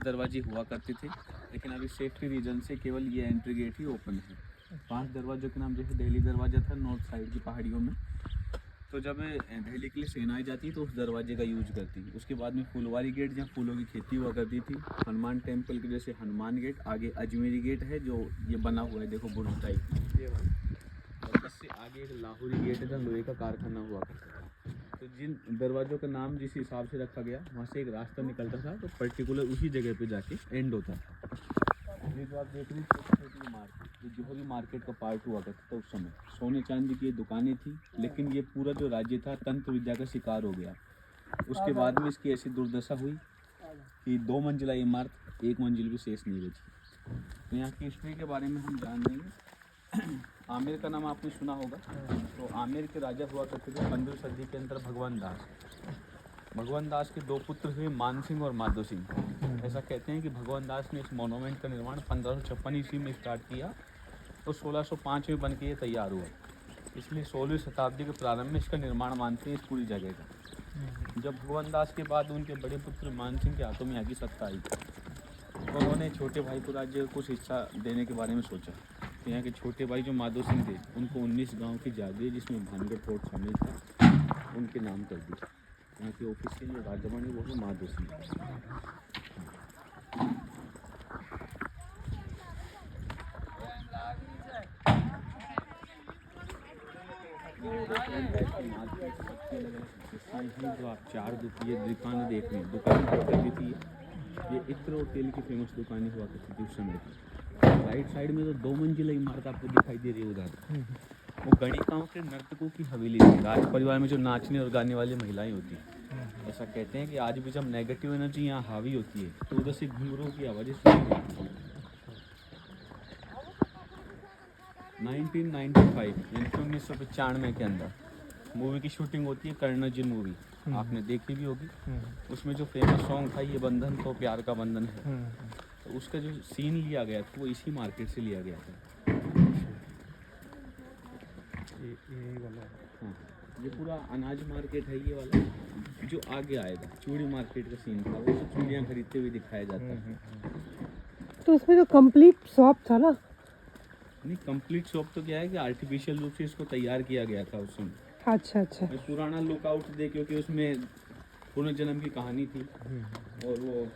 दरवाजे हुआ करते थे, लेकिन अभी सेफ्टी रीजन से केवल ये एंट्री गेट ही ओपन है। 5 दरवाज़ों के नाम जैसे दिल्ली दरवाज़ा था नॉर्थ साइड की पहाड़ियों में, तो जब दिल्ली के लिए सेनाएं जाती तो उस दरवाजे का यूज करती। उसके बाद में फुलवारी गेट जहाँ फूलों की खेती हुआ करती थी, हनुमान टेम्पल के जैसे हनुमान गेट, आगे अजमेरी गेट है जो ये बना हुआ है देखो बुर्ज टाइप, और इससे आगे एक लाहौरी गेट है जहाँ लोहे का कारखाना हुआ करता था। तो जिन दरवाज़ों का नाम जिस हिसाब से रखा गया, वहाँ से एक रास्ता निकलता था तो पर्टिकुलर उसी जगह पे जाके एंड होता था। ये जो आप देख रहे हैं छोटी छोटी मार्केट, ये जोहरी मार्केट का पार्ट हुआ करता था उस समय। सोने चांदी की ये दुकानें थी, लेकिन ये पूरा जो राज्य था तंत्र विद्या का शिकार हो गया। उसके बाद में इसकी ऐसी दुर्दशा हुई कि 2 मंजिला इमारत 1 मंजिल भी शेष नहीं बची। तो यहाँ की हिस्ट्री के बारे में हम जान लेंगे। आमेर का नाम आपने सुना होगा, तो आमेर के राजा हुआ करते थे 15वीं सदी के अंदर भगवान दास। भगवान दास के 2 पुत्र हुए मान सिंह और माधो सिंह। ऐसा कहते हैं कि भगवान दास ने इस मोनूमेंट का निर्माण 1556 ईस्वी में स्टार्ट किया तो 1605 में बन के ये तैयार हुआ। इसलिए 16वीं शताब्दी के प्रारंभ में इसका निर्माण मानते हैं इस पूरी जगह का। जब भगवान दास के बाद उनके बड़े पुत्र मान सिंह के हाथों में यहाँ की सत्ता आई, तो उन्होंने छोटे भाई को राज्य को कुछ हिस्सा देने के बारे में सोचा। तो यहाँ के छोटे भाई जो माधो सिंह थे, उनको 19 गाँव की जागीर जिसमें भानगढ़ फोर्ट शामिल था, उनके नाम कर दी। यहाँ की ऑफिशियल जो राजवानी वो है माधो सिंह। जो आप 4 दुकान देख रहे हैं, दुकान हुआ करती थी, ये इत्र और तेल की फेमस दुकानें हुआ करती थी उस समय की। राइट साइड में तो 2 मंजिला इमारत आपको दिखाई दे रही है उधर, वो गणिकाओं के नर्तकों की हवेली थी। राज परिवार में जो नाचने और गाने वाली महिलाएं होती हैं, ऐसा कहते हैं कि आज भी जब नेगेटिव एनर्जी यहाँ हावी होती है तो उधर से घुंघरूओं की आवाज़ें सुनाई देती हैं। 1995 यानी कि 1995 के अंदर मूवी की शूटिंग होती है, कर्ण अर्जुन मूवी, आपने देखी भी होगी। उसमें जो फेमस सॉन्ग था ये बंधन तो प्यार का बंधन है, तो उसका जो सीन लिया गया था वो इसी मार्केट से लिया गया था। ये वाला हाँ, ये पूरा अनाज मार्केट है ये वाला। जो आगे आएगा चूड़ी मार्केट का सीन था, वो सब चूड़ियाँ खरीदते हुए दिखाया जाता है। तो उसमें जो कंप्लीट शॉप था ना, नहीं कंप्लीट शॉप तो क्या है कि आर्टिफिशियल रूप से इसको तैयार किया गया था उस समय। अच्छा अच्छा। पुराना लुकआउट दे, क्योंकि उसमें पुनर्जन्म की कहानी थी और वो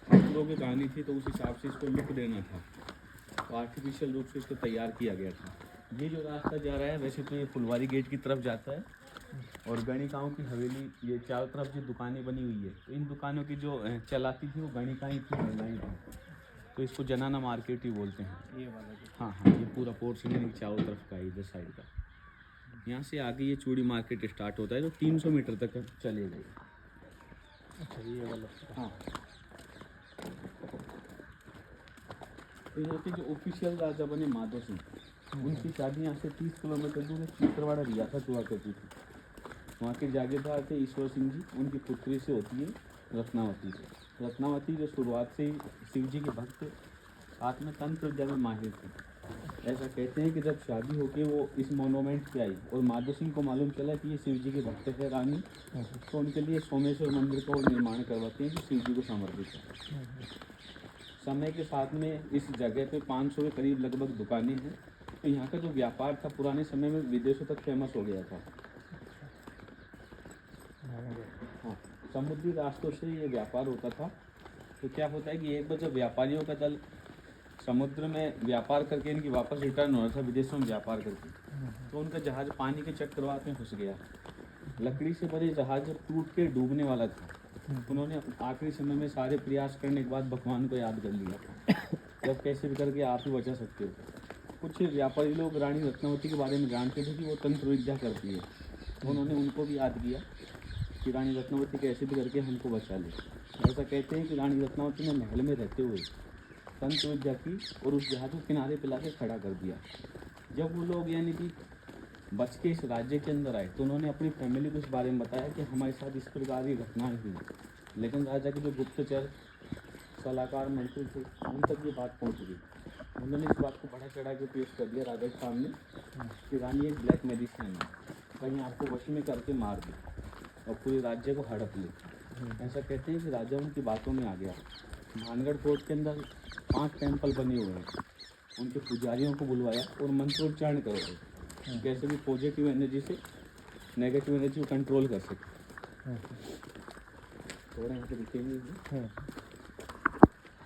ठाकुरों की कहानी थी, तो उस हिसाब से इसको लुक देना था, तो आर्टिफिशियल रूप से इसको तैयार किया गया था। ये जो रास्ता जा रहा है वैसे तो ये फुलवारी गेट की तरफ जाता है, और गणिकाओं की हवेली, ये चारों तरफ जो दुकानें बनी हुई है, तो इन दुकानों की जो चलाती थी वो गणिकाएँ थी, महिलाएँ थी, तो इसको जनाना मार्केट ही बोलते हैं ये वाला। हाँ हाँ, ये पूरा पोर्शन है चारों तरफ का, इधर साइड का। यहाँ से आगे ये चूड़ी मार्केट स्टार्ट होता है जो 300 मीटर तक चलेगा। अच्छा ये वाला हाँ। तो यहाँ के जो ऑफिशियल राजा बने माधो सिंह, उनकी शादी यहाँ से 30 किलोमीटर दूर चित्रवाड़ा रियासत हुआ करती थी। वहाँ के जागीरदार थे ईश्वर सिंह जी, उनकी पुत्री से होती है रत्नावती। रत्नावती जो शुरुआत से ही शिव जी के भक्त, साथ में तंत्र विद्या में माहिर थे। ऐसा कहते हैं कि जब शादी होकर वो इस मोनूमेंट पे आई और माधो सिंह को मालूम चला कि ये शिव जी के भक्त है रानी, तो उनके लिए सोमेश्वर मंदिर का निर्माण करवाते हैं जो शिव जी को समर्पित है। समय के साथ में इस जगह पे 500 के करीब लगभग दुकानें हैं। तो यहाँ का जो व्यापार था पुराने समय में विदेशों तक फेमस हो गया था। हाँ, समुद्री रास्तों से ये व्यापार होता था। तो क्या होता है कि एक बार जब व्यापारियों का दल समुद्र में व्यापार करके इनकी वापस रिटर्न हो रहा था विदेशों में व्यापार करके, तो उनका जहाज पानी के चक्रवात में फंस गया। लकड़ी से बने जहाज टूट के डूबने वाला था। उन्होंने आखिरी समय में सारे प्रयास करने के बाद भगवान को याद कर लिया, जब कैसे भी करके आप ही बचा सकते हो। कुछ व्यापारी लोग रानी रत्नावती के बारे में जानते थे कि वो तंत्र विद्या करती है, तो उन्होंने उनको भी याद किया कि रानी रत्नावती कैसे भी करके हमको बचा ले। ऐसा कहते हैं कि रानी रत्नावती ने महल में रहते हुए तंत्र विद्या की और उस जहाज को किनारे पे लाके खड़ा कर दिया। जब वो लोग यानी कि बच के इस राज्य के अंदर आए, तो उन्होंने अपनी फैमिली को इस बारे में बताया कि हमारे साथ इस प्रकार की घटनाएं हुई। लेकिन राजा के जो गुप्तचर सलाहकार मंत्री थे, उन तक ये बात पहुंच गई। उन्होंने इस बात को बढ़ा चढ़ा के पेश कर दिया राजा के सामने कि रानी एक ब्लैक मेडिसिन है, कहीं आपको वश में करके मार दे और पूरे राज्य को हड़प ले। ऐसा कहते हैं कि राजा उनकी बातों में आ गया। भानगढ़ फोर्ट के अंदर 5 टेम्पल बने हुए हैं। उनके पुजारियों को बुलवाया और मंत्रोच्चारण करवाए, कैसे भी पॉजिटिव एनर्जी से नेगेटिव एनर्जी को कंट्रोल कर सके। थोड़ा यहाँ पे दिखेंगे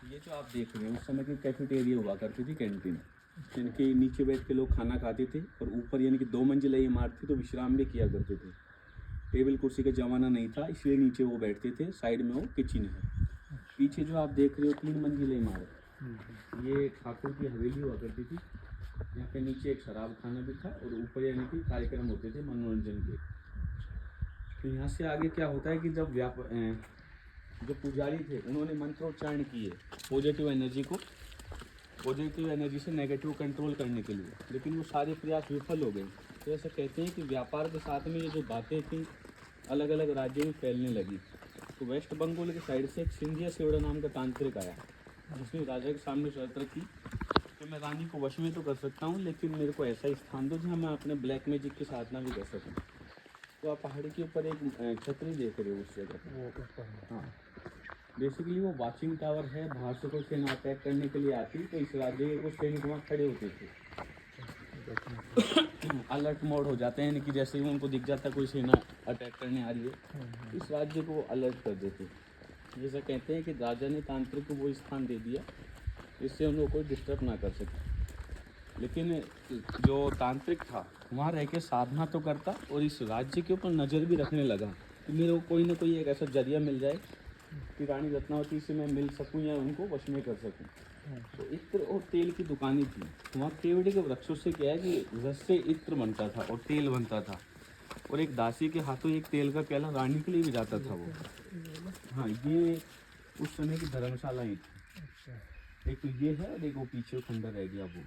ये जो आप देख रहे हैं, उस समय की कैफेटेरिया हुआ करती थी, कैंटीन, जिनके नीचे बैठ के लोग खाना खाते थे और ऊपर यानी कि 2 मंजिला इमारत थी तो विश्राम भी किया करते थे। टेबल कुर्सी का जमाना नहीं था, इसलिए नीचे वो बैठते थे, साइड में वो किचन है। पीछे जो आप देख रहे हो 3 मंजिला इमारत, ये ठाकुर की हवेली हुआ करती थी। यहाँ पे नीचे एक शराब खाना भी था और ऊपर यानी कि कार्यक्रम होते थे मनोरंजन के। तो यहाँ से आगे क्या होता है कि जब जो पुजारी थे उन्होंने मंत्रोच्चारण किए पॉजिटिव एनर्जी से नेगेटिव कंट्रोल करने के लिए, लेकिन वो सारे प्रयास विफल हो गए। तो ऐसा कहते हैं कि व्यापार के साथ में ये जो बातें थी अलग अलग राज्यों में फैलने लगी। तो वेस्ट बंगाल के साइड से एक सिंधिया सेवड़ा नाम का तांत्रिक आया, जिसने राजा के सामने शर्त रखी कि मैं रानी को वश में तो कर सकता हूँ, लेकिन मेरे को ऐसा स्थान दो जहाँ मैं अपने ब्लैक मैजिक की साधना भी कर सकूँ। तो आप पहाड़ी के ऊपर एक छतरी देख रहे हो उस जगह। हाँ, बेसिकली वो वॉचिंग टावर है। बाहर से कोई सेना अटैक करने के लिए आती तो इस राज्य के कुछ सैनिक वहाँ खड़े होते थे। अलर्ट मोड हो जाते हैं, यानी कि जैसे ही उनको दिख जाता है कोई सेना अटैक करने आ रही है, इस राज्य को वो अलर्ट कर देते। जैसा कहते हैं कि राजा ने तांत्रिक को वो स्थान दे दिया इससे उन लोगों को डिस्टर्ब ना कर सके। लेकिन जो तांत्रिक था वहाँ रह के साधना तो करता और इस राज्य के ऊपर नज़र भी रखने लगा कि मेरे को कोई ना कोई एक ऐसा जरिया मिल जाए कि रानी रत्नावती से मैं मिल सकूं या उनको वश में कर सकूं। तो इत्र और तेल की दुकानें थी वहाँ। केवड़े के वृक्षों से क्या है कि रस से इत्र बनता था और तेल बनता था, और एक दासी के हाथों एक तेल का प्याला रानी के लिए भी जाता था वो। हाँ, ये उस समय की धर्मशालाएँ थी। एक तो ये है और एक वो पीछे खंडर रह गया वो।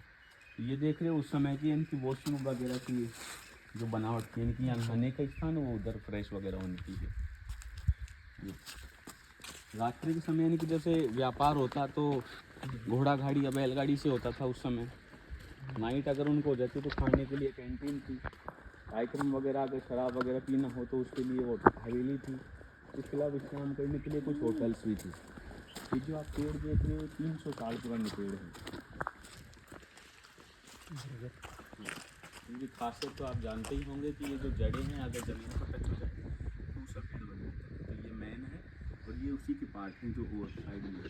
ये देख रहे हो उस समय की इनकी वॉशरूम वगैरह की जो बनावट थी, इनकी यहाँ नहाने का स्थान वो उधर फ्रेश वगैरह होने की है। रात्रि के समय यानी कि जैसे व्यापार होता तो घोड़ा गाड़ी या बैलगाड़ी से होता था उस समय। नाइट अगर उनको हो जाती तो खाने के लिए कैंटीन थी, कार्यक्रम वगैरह अगर शराब वगैरह पीना हो तो उसके लिए वो हवेली थी। इसके अलावा विश्राम करने के लिए कुछ होटल्स भी थी। ये जो आप पेड़ देख रहे हो 300 साल पुराने पेड़ हैं। इनकी खासियत तो आप जानते ही होंगे कि ये जो जड़ें हैं अगर ज़मीन पर टच हो जाती है तो वो सफ़ेद बन जाता है। तो ये मेन है और ये उसी के पार्ट हैं जो ओवर साइड में है।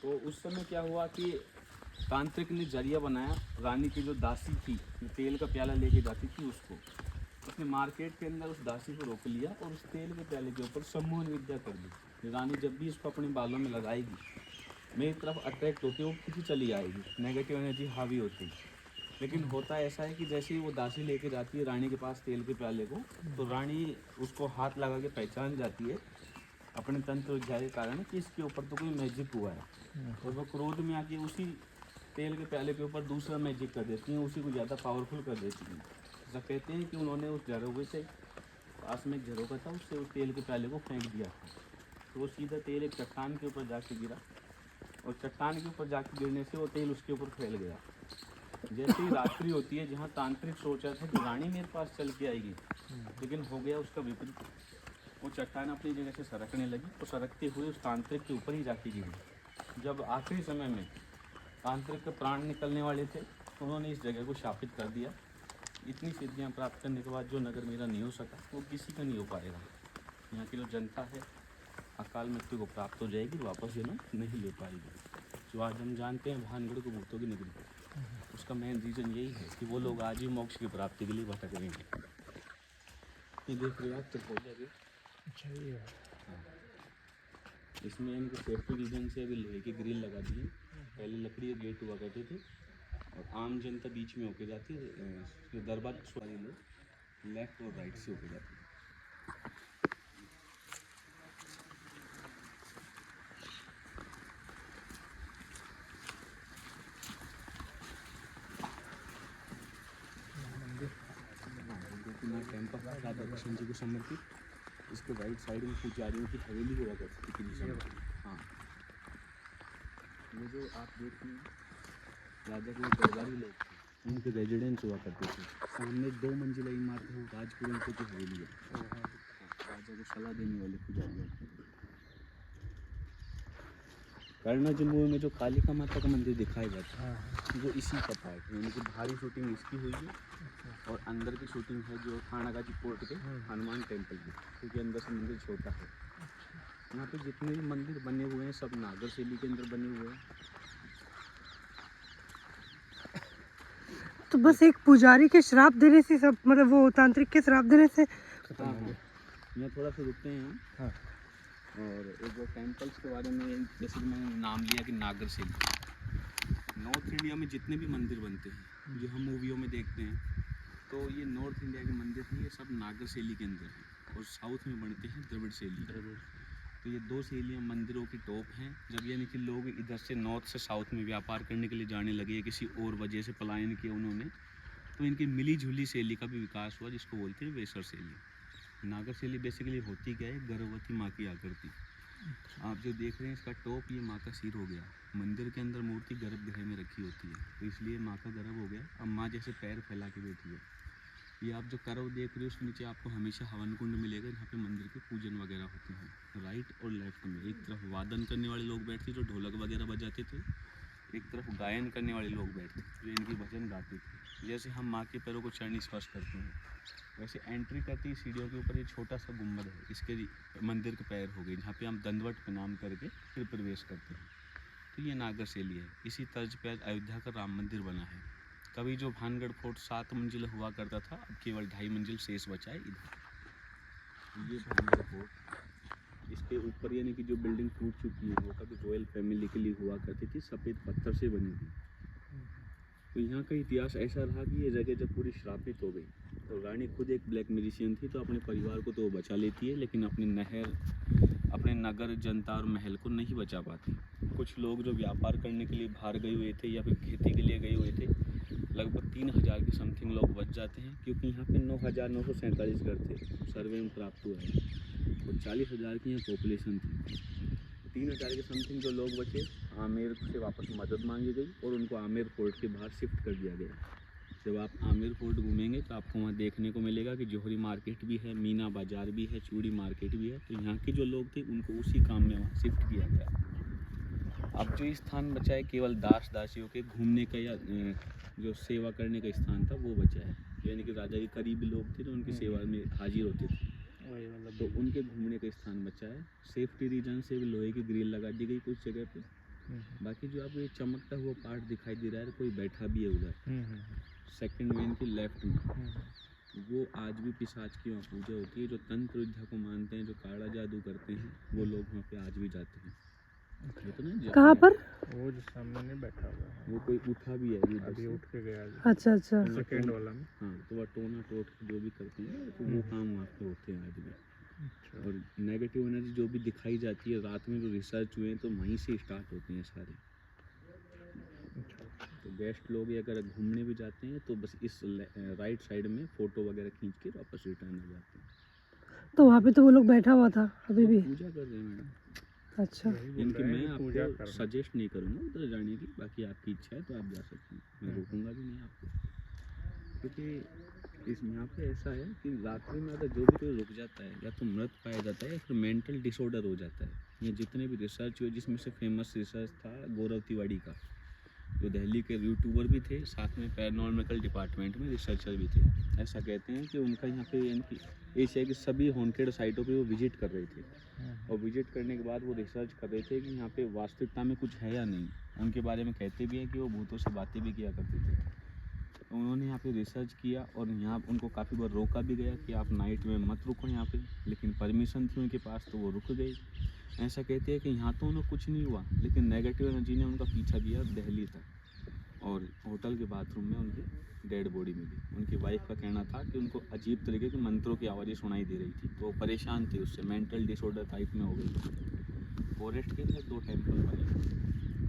तो उस समय क्या हुआ कि तांत्रिक ने जरिया बनाया, रानी की जो दासी थी जो तेल का प्याला लेके जाती थी उसने मार्केट के अंदर उस दासी को रोक लिया और उस तेल के प्याले के ऊपर सम्मोहन विद्या कर दी। रानी जब भी इसको अपने बालों में लगाएगी मेरी तरफ अट्रैक्ट होती है, वो पीछे चली आएगी, नेगेटिव एनर्जी हावी होती। लेकिन होता ऐसा है कि जैसे ही वो दासी लेके जाती है रानी के पास तेल के प्याले को, तो रानी उसको हाथ लगा के पहचान जाती है अपने तंत्र विद्या के कारण कि इसके ऊपर तो कोई मैजिक हुआ है, और वो क्रोध में आके उसी तेल के प्याले के ऊपर दूसरा मैजिक कर देती हैं, उसी को ज़्यादा पावरफुल कर देती हैं। ऐसा कहते हैं कि उन्होंने उस झरोखे से पास में एक झरोखा था उससे उस तेल के प्याले को फेंक दिया था, तो वो सीधा तेल एक चट्टान के ऊपर जाके गिरा और चट्टान के ऊपर जाके गिरने से वो तेल उसके ऊपर फैल गया। जैसे ही रात्रि होती है जहाँ तांत्रिक सोचा था कि रानी मेरे पास चल के आएगी, लेकिन हो गया उसका विपरीत। वो चट्टान अपनी जगह से सरकने लगी और सरकते हुए उस तांत्रिक के ऊपर ही जाके गिरी। जब आखिरी समय में तांत्रिक के प्राण निकलने वाले थे तो उन्होंने इस जगह को शापित कर दिया। इतनी सिद्धियाँ प्राप्त करने के बाद जो नगर मेरा नहीं हो सका वो किसी का नहीं हो पाएगा। यहाँ की जो जनता है अकाल मृत्यु को प्राप्त हो जाएगी, वापस जन्म नहीं ले पाएगी। जो आज हम जानते हैं भानगढ़ को भूतों की नगरी, उसका मेन रीज़न यही है कि वो लोग आज ही मोक्ष की प्राप्ति के लिए भटक रहे हैं। ये देख रहे हो आप त्रिपोलिया भी। अच्छा ये है। इसमें इनके सेफ्टी रीजन से अभी लोहे की ग्रिल लगा दी है। पहले लकड़ी के गेट हुआ करते थे और आम जनता बीच में होके जाती है। दरबार सवारी लोग लेफ्ट और राइट से होके जाती है। टेम्पल राधा कृष्ण जी को समर्पित, इसके राइट साइड में पुजारियों की हवेली हुआ करती थी। हाँ, ये जो आप देख रहे हैं राजा के दरबारी लोग थे, उनके रेजिडेंस हुआ करते थे। सामने 2 मंजिला इमारत है, वो राजपुरोहितों की हवेली है। राजा को सलाह देने वाले पुजारी थे। करना जम्मू में जो कालिका माता का मंदिर दिखाया जाता है वो इसी का पार्ट है, उनकी बाहरी शूटिंग इसकी हुई है और अंदर की शूटिंग है जो थानागाजी कोर्ट के हनुमान टेम्पल की, क्योंकि अंदर से मंदिर छोटा है। यहाँ पे जितने भी मंदिर बने हुए हैं सब नागर शैली के अंदर बने हुए हैं। तो बस एक पुजारी के श्राप देने से सब, मतलब वो तांत्रिक के श्राप देने से हाँ हाँ, यहाँ थोड़ा सा रुकते हैं। हाँ। और एक वो टेम्पल्स के बारे में जैसे कि मैंने नाम लिया कि नागर शैली। नॉर्थ इंडिया में जितने भी मंदिर बनते हैं जो हम मूवियों में देखते हैं, तो ये नॉर्थ इंडिया के मंदिर हैं, ये सब नागर शैली के अंदर हैं। और साउथ में बनते हैं द्रविड़ शैली। तो ये 2 शैलियाँ मंदिरों की टॉप हैं। जब यानी कि लोग इधर से नॉर्थ से साउथ में व्यापार करने के लिए जाने लगे, किसी और वजह से पलायन किया उन्होंने, तो इनकी मिली जुली शैली का भी विकास हुआ, जिसको बोलते हैं वेसर शैली। नागर शैली बेसिकली होती क्या है, गर्भवती माँ की आकृति। आप जो देख रहे हैं इसका टॉप, ये माँ का सिर हो गया। मंदिर के अंदर मूर्ति गर्भगृह में रखी होती है, तो इसलिए माँ का गर्भ हो गया। अब माँ जैसे पैर फैला के बैठी है। ये आप जो करव देख रहे हो उसके नीचे आपको हमेशा हवन कुंड मिलेगा, जहाँ पे मंदिर के पूजन वगैरह होते हैं। राइट और लेफ्ट में एक तरफ वादन करने वाले लोग बैठते जो ढोलक वगैरह बजाते थे, एक तरफ गायन करने वाले लोग बैठते जो इनकी भजन गाते थे। जैसे हम माँ के पैरों को चरणी स्पर्श करते हैं, वैसे एंट्री करते ही सीढ़ियों के ऊपर ये छोटा सा गुम्बद है, इसके मंदिर के पैर हो गए, जहाँ पे हम दंडवत प्रणाम करके फिर प्रवेश करते हैं। तो ये नागर शैली है। इसी तर्ज पे आज अयोध्या का राम मंदिर बना है। कभी जो भानगढ़ फोर्ट 7 मंजिल हुआ करता था, अब केवल 2.5 मंजिल शेष बचा है इधर। ये भानगढ़ फोर्ट, इसके ऊपर यानी कि जो बिल्डिंग टूट चुकी है वो कभी रॉयल फैमिली के लिए हुआ करती थी, सफ़ेद पत्थर से बनी थी। तो यहाँ का इतिहास ऐसा रहा कि ये जगह जब पूरी श्रापित हो गई तो रानी खुद एक ब्लैक मैजिशियन थी, तो अपने परिवार को तो वो बचा लेती है, लेकिन अपने नहर, अपने नगर, जनता और महल को नहीं बचा पाती। कुछ लोग जो व्यापार करने के लिए बाहर गए हुए थे या फिर खेती के लिए गए हुए थे, लगभग 3000 के समथिंग लोग बच जाते हैं, क्योंकि यहाँ पे 9,947 घर थे, सर्वे में प्राप्त हुआ है, और 40,000 की यहाँ पॉपुलेशन थी। 3000 के समथिंग जो लोग बचे, आमेर से वापस मदद मांगी गई और उनको आमेर फोर्ट के बाहर शिफ्ट कर दिया गया। जब आप आमेर फोर्ट घूमेंगे तो आपको वहाँ देखने को मिलेगा कि जौहरी मार्केट भी है, मीना बाज़ार भी है, चूड़ी मार्केट भी है। तो यहाँ के जो लोग थे उनको उसी काम में वहाँ शिफ्ट किया गया। अब जो स्थान बचा है केवल दास दासियों के घूमने का या जो सेवा करने का स्थान था वो बचा है, यानी कि राजा के करीबी लोग थे जो उनकी सेवा में हाजिर होते थे, तो उनके घूमने का स्थान बचा है। सेफ्टी रीजन से भी लोहे की ग्रिल लगा दी गई कुछ जगह पे। बाकी जो आपको ये चमकता हुआ पार्ट दिखाई दे रहा है, कोई बैठा भी है उधर सेकंड वेन के लेफ्ट में, वो आज भी पिशाच की वहाँ पूजा होती है। जो तंत्र विद्या को मानते हैं, जो काला जादू करते हैं, वो लोग वहाँ पे आज भी जाते हैं। कहाँ पर? वो जो सामने नहीं बैठा हुआ है, वो कोई उठा भी है अभी उठ के गया अच्छा अच्छा, सेकंड वाला में। हाँ, तो वह टोना टोट जो भी करते हैं तो वो काम वहाँ पे होते हैं आज भी। और नेगेटिव एनर्जी जो भी दिखाई जाती है रात में, जो रिसर्च हुए हैं तो वहीं से स्टार्ट होते हैं सारे। तो गेस्ट लोग अगर घूमने भी जाते हैं तो बस इस राइट साइड में फ़ोटो वगैरह खींच के वापस रिटर्न आ जाते हैं। तो वहाँ पे तो वो लोग बैठा हुआ था अभी भी? पूजा कर रहे हैं मैडम। अच्छा, इनकी मैं आपको सजेस्ट नहीं करूँगा उधर जाने की, बाकी आपकी इच्छा है तो आप जा सकते हैं, मैं रोकूंगा भी नहीं आपको। क्योंकि इस यहाँ पे ऐसा है कि रात्रि में अगर जो भी कोई रुक जाता है या तो मृत पाया जाता है या फिर मेंटल डिसऑर्डर हो जाता है। ये जितने भी रिसर्च हुए, जिसमें से फेमस रिसर्च था गौरव तिवारी का, जो दिल्ली के यूट्यूबर भी थे, साथ में पैरानॉर्मल डिपार्टमेंट में रिसर्चर भी थे। ऐसा कहते हैं कि उनका यहाँ पे इनकी एशिया की सभी हॉन्टेड साइटों पे वो विजिट कर रहे थे, और विजिट करने के बाद वो रिसर्च कर रहे थे कि यहाँ पे वास्तविकता में कुछ है या नहीं। उनके बारे में कहते भी हैं कि वो भूतों से बातें भी किया करते थे। तो उन्होंने यहाँ पे रिसर्च किया और यहाँ उनको काफ़ी बार रोका भी गया कि आप नाइट में मत रुको यहाँ पे, लेकिन परमिशन थी उनके पास तो वो रुक गए। ऐसा कहते हैं कि यहाँ तो उन्हें कुछ नहीं हुआ, लेकिन नेगेटिव एनर्जी ने उनका पीछा किया दिल्ली तक, और होटल के बाथरूम में उनकी डेड बॉडी मिली। उनकी वाइफ का कहना था कि उनको अजीब तरीके के मंत्रों की आवाज़ें सुनाई दे रही थी, तो वो परेशान थे उससे, मेंटल डिसऑर्डर टाइप में हो गई। फॉरेस्ट के अंदर 2 टेम्पल बने,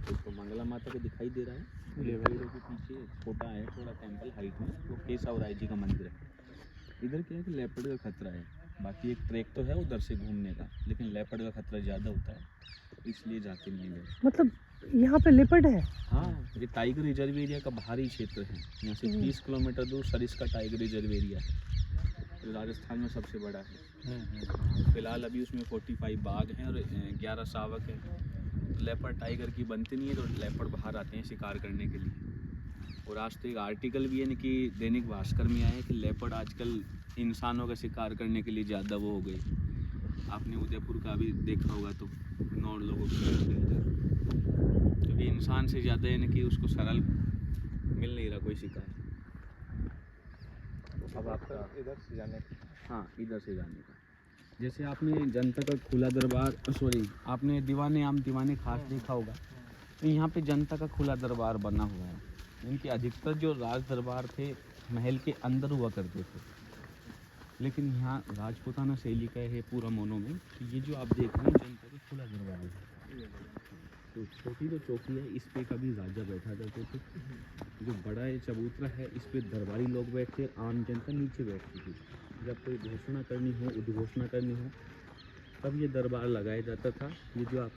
एक तो मंगला माता का दिखाई दे रहा है, पेड़ों के पीछे छोटा है थोड़ा टेम्पल हाइट में, वो केशव राय जी का मंदिर है। इधर क्या है कि लेपर्ड का खतरा है, बाकी एक ट्रैक तो है उधर से घूमने का, लेकिन लेपर्ड का खतरा ज़्यादा होता है, इसलिए जाते नहीं गए। मतलब यहाँ पे लेपर्ड है। हाँ, ये टाइगर रिजर्व एरिया का बाहरी क्षेत्र है। यहाँ से 30 किलोमीटर दूर सरिस्का टाइगर रिजर्व एरिया है, जो राजस्थान में सबसे बड़ा है। फिलहाल अभी उसमें 45 बाघ हैं और 11 शावक हैं। लेपर्ड टाइगर की बनती नहीं है, तो लेपर्ड बाहर आते हैं शिकार करने के लिए। और आज तो एक आर्टिकल भी है ना कि दैनिक भास्कर में आया है कि लेपर्ड आजकल इंसानों का शिकार करने के लिए ज़्यादा वो हो गई। आपने उदयपुर का भी देखा होगा, तो 9 लोगों को, क्योंकि इंसान से ज़्यादा है ना कि उसको सरल मिल नहीं रहा कोई शिकार। अब आपका इधर से जाने का। हाँ, इधर से जाने का। जैसे आपने जनता का खुला दरबार, आपने दीवाने आम दीवाने खास देखा होगा, तो यहाँ पे जनता का खुला दरबार बना हुआ है। इनके अधिकतर जो राज दरबार थे महल के अंदर हुआ करते थे, लेकिन यहाँ राजपूताना शैली का है पूरा मोनो में। तो ये जो आप देख रहे हैं जनता का खुला दरबार है। तो छोटी जो चौकी है, इस पे कभी राजा बैठा करते थे। जो बड़ा है चबूतरा है, इस पे दरबारी लोग बैठते, आम जनता नीचे बैठती थी। जब कोई घोषणा करनी हो, उद्घोषणा करनी हो, तब ये दरबार लगाया जाता था। ये जो आप